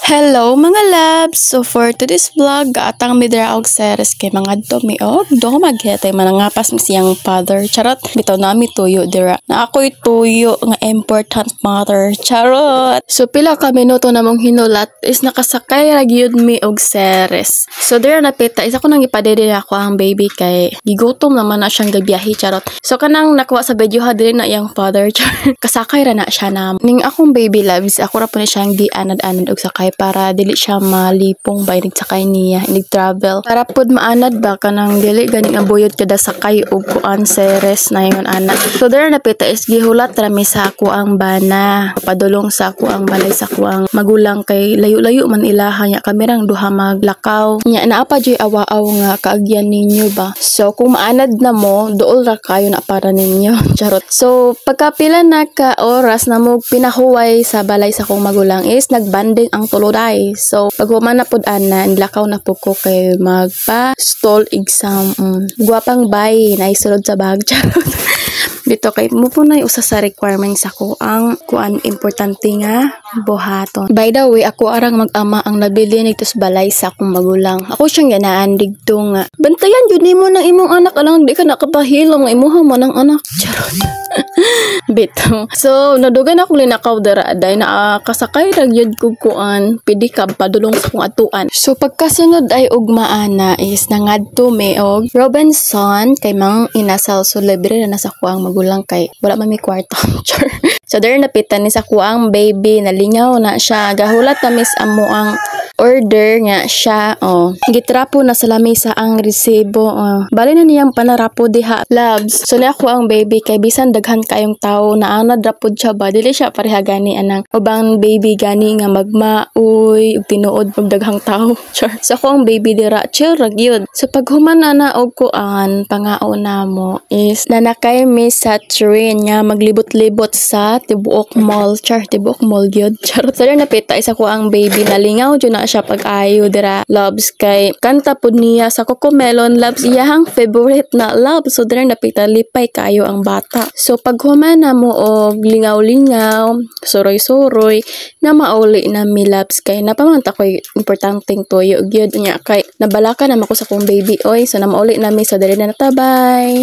Hello mga labs! So for today's vlog, atang mi dira og series kay mga dumi og do maghetay manangapas mi siyang father. Charot, bitaw nami tuyo dira. Na ako'y tuyo nga important mother. Charot! So pila ka minuto namong hinulat is nakasakay ra gyud mi og series. So dira napita isa ko nang ipadede ako ang baby kay gigutom naman na siyang gabiyahe. Charot. So kanang nakuha sa video ha diri na iyang father. Charot. Kasakay ra na siya na. Ning akong baby loves, ako ra po ni siyang gianad-anad og sakay para dili siya malipong ba inig sakay niya inig travel para pud maanad ba kanang dili gani nga buyod kada sakay og kuan series na ingon ana. So there napita is gihulat ra mi sa ako ang bana padulong sa ako ang balay sa ako ang magulang kay layo-layo man ilaha nya kamerang duha maglakaw nya naa pa joy awaaw nga kaagyan ninyo ba. So kung maanad na mo duol ra kayo na para ninyo. Charot. So pagkapila na ka oras na mo pinahuway sa balay sa akong magulang is nagbanding ang tulo day. So pag human na pud ana nilakaw na pud ko kay magpa stall exam. Guwapang bay na isulod sa bag. Charot. Dito kay mo po na usa sa requirements ako ang kuan importante nga buhaton. By the way, ako arang mag-ama ang nabili nito sa balay sa akong magulang. Ako siyang ganaan digto nga. Bantayan jud nimo ng imong anak alang di ka nakapahilom nga imuha mo ng anak. Charot. Bito. So nadugan ako linakaw dara day na kasakay ra gyud ko kuan pidi ka padulong sa akong atuan. So pagkasunod ay ugmaana is nangadto mi og Robinson kay mang inasal so libre na sa kuang magulang kay wala man mi kwarto. So there napitan ni sa kuang baby nalingaw na siya gahulat ta mis amo ang order nga siya gitrapo na sa lamesa ang resibo bali na niyang panarapo diha labs. So na ako ang baby kay bisan daghan kayong tao na anad rapod siya ba dili siya pareha gani anang ubang baby gani nga magmauy ug tinuod og daghang tao. So ako ang baby dira chill ra gyud. So pag human na og kuan pangaon namo is nanakay mi sa train nga maglibot-libot sa Tibuok Mall. Tibuok Mall gyud. Charot. So napita isa ko ang baby nalingaw jud na siya pag-ayo dira loves kay kanta pud niya sa Cocomelon loves iyahang favorite na love. So dira napita lipay kayo ang bata. So pag human na mo og lingaw-lingaw suroy-suroy na mauli na mi loves kay napamanta ko'y importanteng tuyo gyud nya kay nabalaka na ako sa kong baby oy. So na mauli na mi sa diri na natabay.